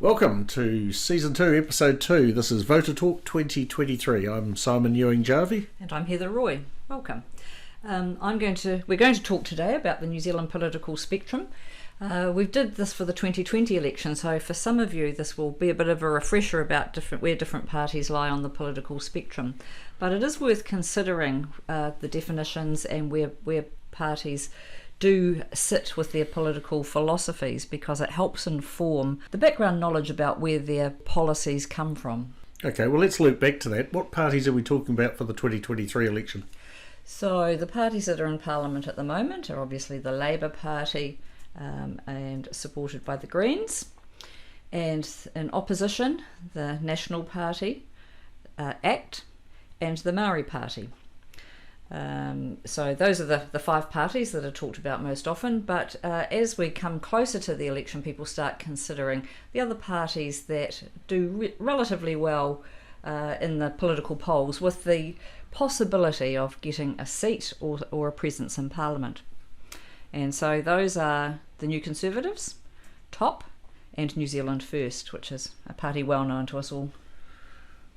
Welcome to Season 2, Episode 2. This is VoterTorque 2023. I'm Simon Ewing-Jarvie. And I'm Heather Roy. Welcome. We're going to talk today about the New Zealand political spectrum. We did this for the 2020 election, so for some of you this will be a bit of a refresher about where different parties lie on the political spectrum. But it is worth considering the definitions and where parties do sit with their political philosophies, because it helps inform the background knowledge about where their policies come from. Okay, well, let's loop back to that. What parties are we talking about for the 2023 election? So the parties that are in Parliament at the moment are obviously the Labour Party and supported by the Greens, and in opposition the National Party, ACT, and the Maori Party. So those are the five parties that are talked about most often, but as we come closer to the election, people start considering the other parties that do relatively well in the political polls, with the possibility of getting a seat or a presence in Parliament. And so those are the New Conservatives, TOP, and New Zealand First, which is a party well known to us all.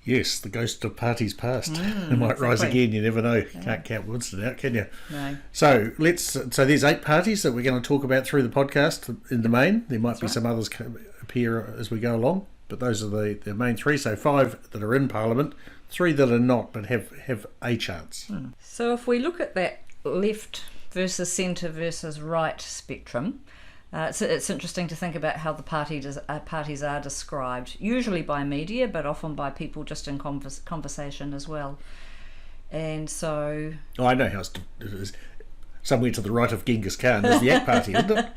Yes, the ghost of parties past. It might rise again, you never know. Yeah. Can't count Winston out, can you? No. So there's 8 parties that we're going to talk about through the podcast in the main. There might be some others appear as we go along, but those are the main 3. So 5 that are in Parliament, 3 that are not but have a chance. So if we look at that left versus centre versus right spectrum, it's interesting to think about how the parties are described, usually by media, but often by people just in conversation as well. And so... Oh, I know how it is. Somewhere to the right of Genghis Khan is the ACT Party, isn't it?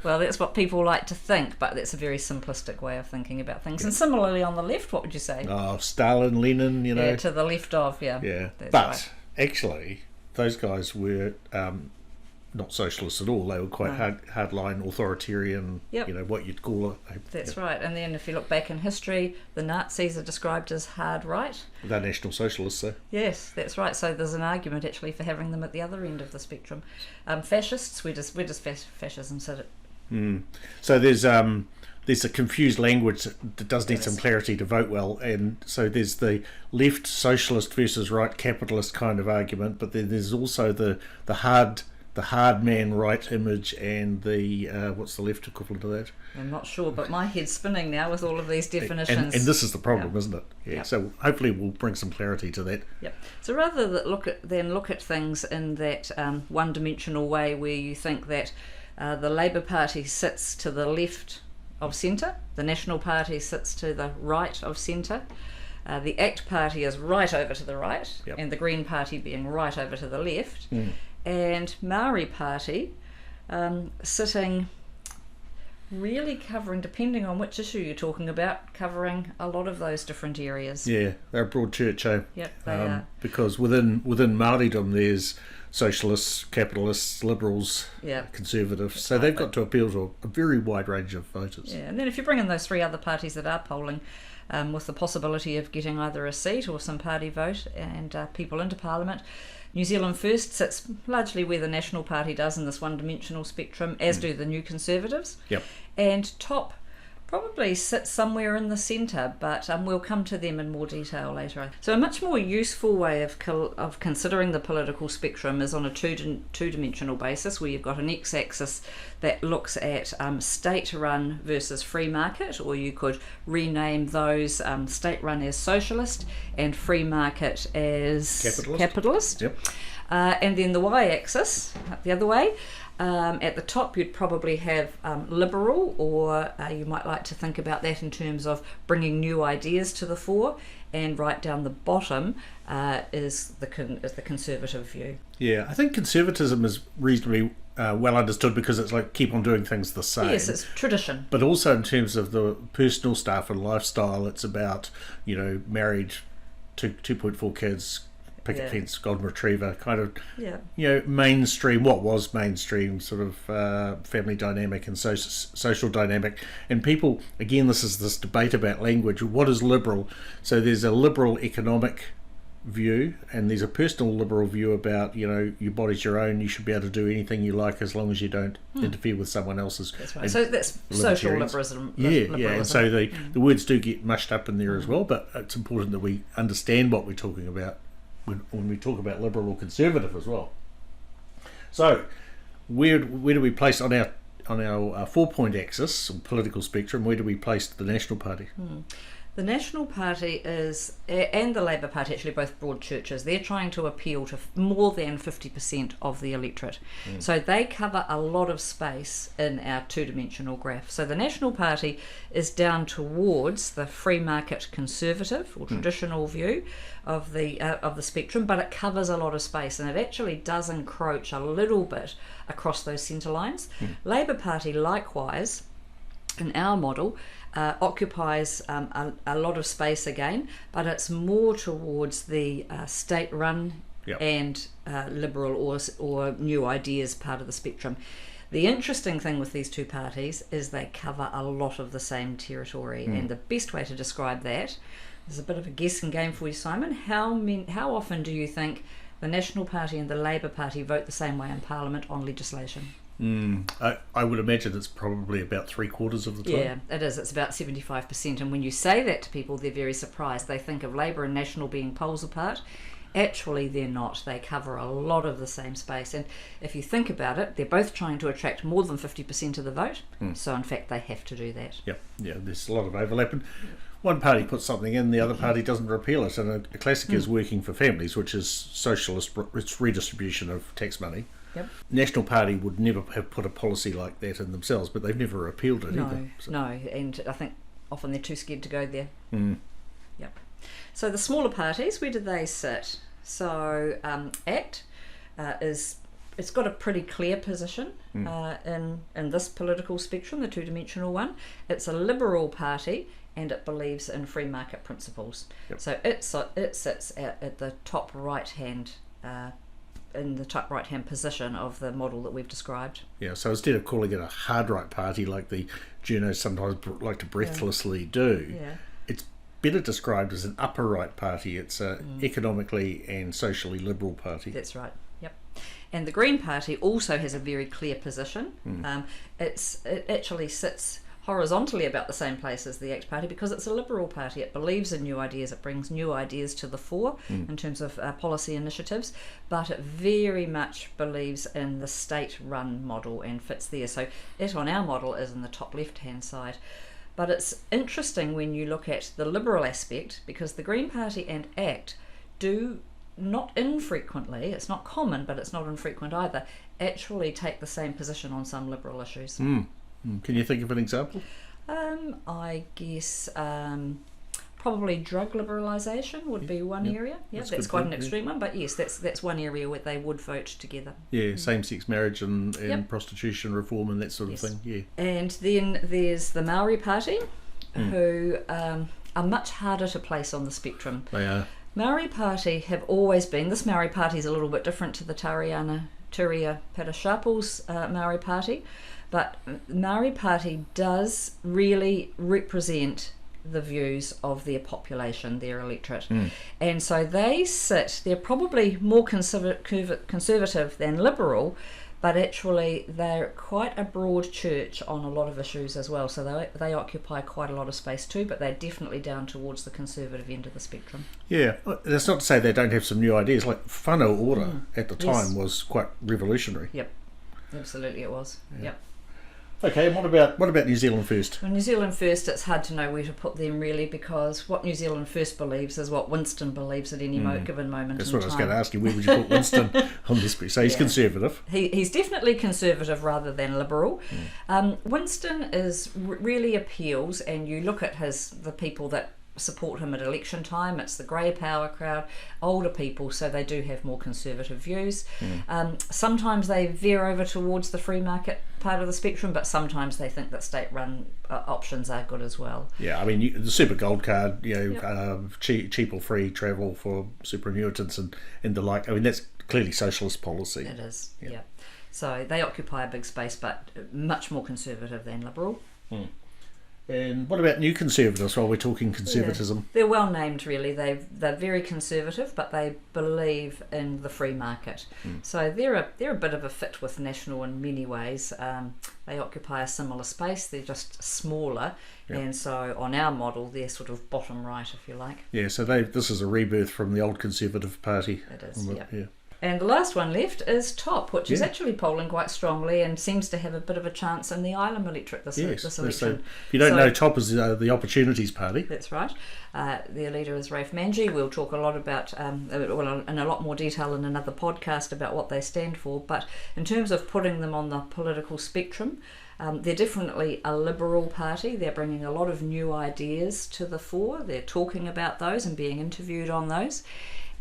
Well, that's what people like to think, but that's a very simplistic way of thinking about things. Yeah. And similarly on the left, what would you say? Oh, Stalin, Lenin, you know. Yeah, to the left of, yeah. Yeah, that's but right. Actually, those guys were... not socialists at all. They were quite hardline, authoritarian, Yep. What you'd call That's right. And then if you look back in history, the Nazis are described as hard right. They're National Socialists, though. Yes, that's right. So there's an argument actually for having them at the other end of the spectrum. Fascists, where does fascism sit at? So there's a confused language that does need some clarity to vote well, and so there's the left socialist versus right capitalist kind of argument, but then there's also the hard man right image, and the what's the left equivalent to that? I'm not sure, but my head's spinning now with all of these definitions. And this is the problem, isn't it? Yeah. Yep. So hopefully we'll bring some clarity to that. Yep. So rather than look at things in that one-dimensional way, where you think that the Labour Party sits to the left of centre, the National Party sits to the right of centre, the ACT Party is right over to the right, Yep. and the Green Party being right over to the left. And Maori Party sitting really covering, depending on which issue you're talking about, covering a lot of those different areas. Yeah, they're a broad church, eh? Yep, they are. Because within Māoridom there's socialists, capitalists, liberals, conservatives. So they've got to appeal to a very wide range of voters. Yeah, and then if you bring in those 3 other parties that are polling, with the possibility of getting either a seat or some party vote and people into Parliament, New Zealand First sits largely where the National Party does in this one-dimensional spectrum, as do the New Conservatives. Yep. And TOP probably sits somewhere in the centre, but we'll come to them in more detail later. So a much more useful way of considering the political spectrum is on a two-dimensional basis, where you've got an x-axis that looks at state-run versus free market, or you could rename those state-run as socialist and free market as capitalist. Yep. And then the y-axis, the other way, at the top you'd probably have liberal, or you might like to think about that in terms of bringing new ideas to the fore, and right down the bottom is the conservative view. Yeah, I think conservatism is reasonably well understood, because it's like keep on doing things the same. Yes, it's tradition. But also in terms of the personal stuff and lifestyle, it's about, married, 2.4 kids, picket fence, golden retriever, kind of, mainstream, what was mainstream sort of family dynamic and social dynamic. And people, again, this is this debate about language. What is liberal? So there's a liberal economic view, and there's a personal liberal view about, your body's your own, you should be able to do anything you like as long as you don't interfere with someone else's. That's right. So that's social liberalism. Yeah, and so the words do get mushed up in there as well, but it's important that we understand what we're talking about when we talk about liberal or conservative as well. So where do we place on our 4-point axis or political spectrum, where do we place the National Party? The National Party and the Labour Party, actually both broad churches, they're trying to appeal to more than 50% of the electorate. So they cover a lot of space in our two-dimensional graph. So the National Party is down towards the free market conservative or traditional view of the spectrum, but it covers a lot of space, and it actually does encroach a little bit across those centre lines. Labour Party, likewise, in our model, occupies a lot of space again, but it's more towards the state-run and liberal or new ideas part of the spectrum. The interesting thing with these two parties is they cover a lot of the same territory, and the best way to describe that is a bit of a guessing game for you, Simon. How often do you think the National Party and the Labour Party vote the same way in Parliament on legislation? I would imagine it's probably about 3/4 of the time. Yeah, it is. It's about 75%. And when you say that to people, they're very surprised. They think of Labour and National being poles apart. Actually, they're not. They cover a lot of the same space. And if you think about it, they're both trying to attract more than 50% of the vote. So, in fact, they have to do that. Yeah, there's a lot of overlap. And one party puts something in, the other party doesn't repeal it. And a classic is Working for Families, which is socialist, it's redistribution of tax money. Yep. National Party would never have put a policy like that in themselves, but they've never repealed it either. No, and I think often they're too scared to go there. Yep. So the smaller parties, where do they sit? So ACT it's got a pretty clear position in this political spectrum, the two-dimensional one. It's a liberal party, and it believes in free market principles. Yep. So it sits at the top right-hand in the top right-hand position of the model that we've described. Yeah, so instead of calling it a hard right party like the journos sometimes like to breathlessly do, it's better described as an upper right party. It's an economically and socially liberal party. That's right, yep. And the Green Party also has a very clear position. It actually sits horizontally about the same place as the ACT Party because it's a liberal party. It believes in new ideas, it brings new ideas to the fore in terms of policy initiatives, but it very much believes in the state-run model and fits there. So it on our model is in the top left-hand side. But it's interesting when you look at the liberal aspect, because the Green Party and ACT do not infrequently, it's not common but it's not infrequent either, actually take the same position on some liberal issues. Can you think of an example? I guess probably drug liberalisation would be one area. Yeah, that's quite an extreme one, but yes, that's one area where they would vote together. Yeah, same-sex marriage and prostitution reform and that sort of thing. Yeah. And then there's the Maori Party, who are much harder to place on the spectrum. They are. Maori Party have always been. This Maori Party is a little bit different to the Turia Parashapul's Maori Party. But Maori Party does really represent the views of their population, their electorate. And so they're probably more conservative than liberal, but actually they're quite a broad church on a lot of issues as well. So they occupy quite a lot of space too, but they're definitely down towards the conservative end of the spectrum. Yeah, that's not to say they don't have some new ideas. Like whānau ora at the time was quite revolutionary. Yep, absolutely it was. Yep. Okay, and what about New Zealand First? Well, New Zealand First, it's hard to know where to put them really, because what New Zealand First believes is what Winston believes at any given moment. That's what I was going to ask you. Where would you put Winston on this piece? So he's conservative. He's definitely conservative rather than liberal. Winston really appeals, and you look at the people that support him at election time. It's the grey power crowd, older people, so they do have more conservative views. Sometimes they veer over towards the free market part of the spectrum, but sometimes they think that state-run options are good as well. Yeah, I mean, the super gold card, cheap or free travel for superannuitants and the like. I mean, that's clearly socialist policy. It is, yeah. So they occupy a big space, but much more conservative than liberal. And what about New Conservatives while we're talking conservatism? Yeah. They're well named, really. They're very conservative, but they believe in the free market. So they're a bit of a fit with National in many ways. They occupy a similar space. They're just smaller, and so on our model, they're sort of bottom right, if you like. Yeah. So this is a rebirth from the old Conservative Party. It is. Yeah. And the last one left is TOP, which is actually polling quite strongly and seems to have a bit of a chance in the Ilam electorate this election. So if you don't know, TOP is the Opportunities Party. That's right. Their leader is Rafe Manji. We'll talk a lot about, in a lot more detail in another podcast about what they stand for. But in terms of putting them on the political spectrum, they're definitely a liberal party. They're bringing a lot of new ideas to the fore. They're talking about those and being interviewed on those.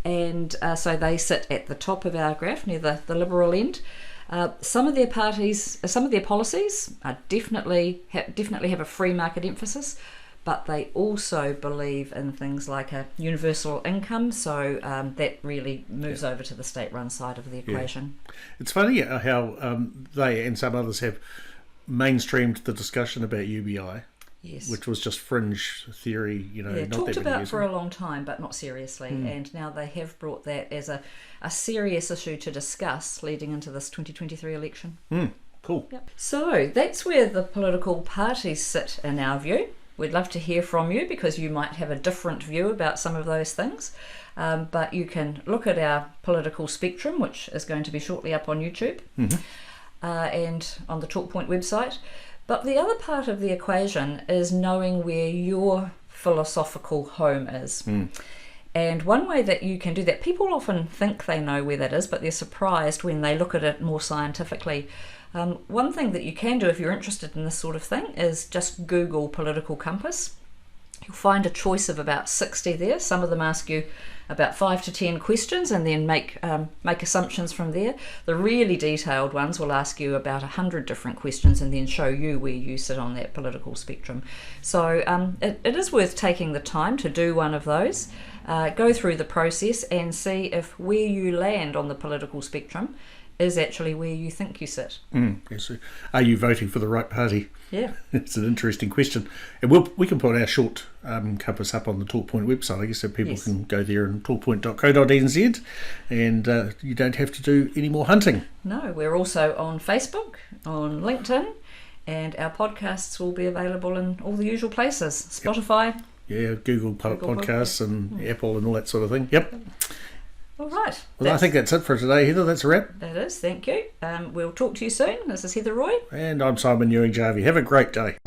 And so they sit at the top of our graph near the liberal end. Some of their policies are definitely have a free market emphasis, but they also believe in things like a universal income. So that really moves over to the state-run side of the equation. It's funny how they and some others have mainstreamed the discussion about UBI. Yes. Which was just fringe theory, not talked that about for a long time, but not seriously. And now they have brought that as a serious issue to discuss leading into this 2023 election. Cool. Yep. So that's where the political parties sit in our view. We'd love to hear from you because you might have a different view about some of those things. But you can look at our political spectrum, which is going to be shortly up on YouTube and on the TorquePoint website. But the other part of the equation is knowing where your philosophical home is. And one way that you can do that, people often think they know where that is, but they're surprised when they look at it more scientifically. One thing that you can do if you're interested in this sort of thing is just Google political compass. You'll find a choice of about 60 there. Some of them ask you about 5 to 10 questions and then make assumptions from there. The really detailed ones will ask you about 100 different questions and then show you where you sit on that political spectrum. So it is worth taking the time to do one of those, go through the process and see if where you land on the political spectrum is actually where you think you sit. Yes. Are you voting for the right party? Yeah. It's an interesting question. And we can put our short compass up on the TorquePoint website, I guess, so people can go there and torquepoint.co.nz and you don't have to do any more hunting. No, we're also on Facebook, on LinkedIn, and our podcasts will be available in all the usual places. Spotify. Yeah, Google Podcasts and Apple and all that sort of thing. Yep. All right. Well, I think that's it for today, Heather. That's a wrap. It is. Thank you. We'll talk to you soon. This is Heather Roy. And I'm Simon Ewing-Jarvie. Have a great day.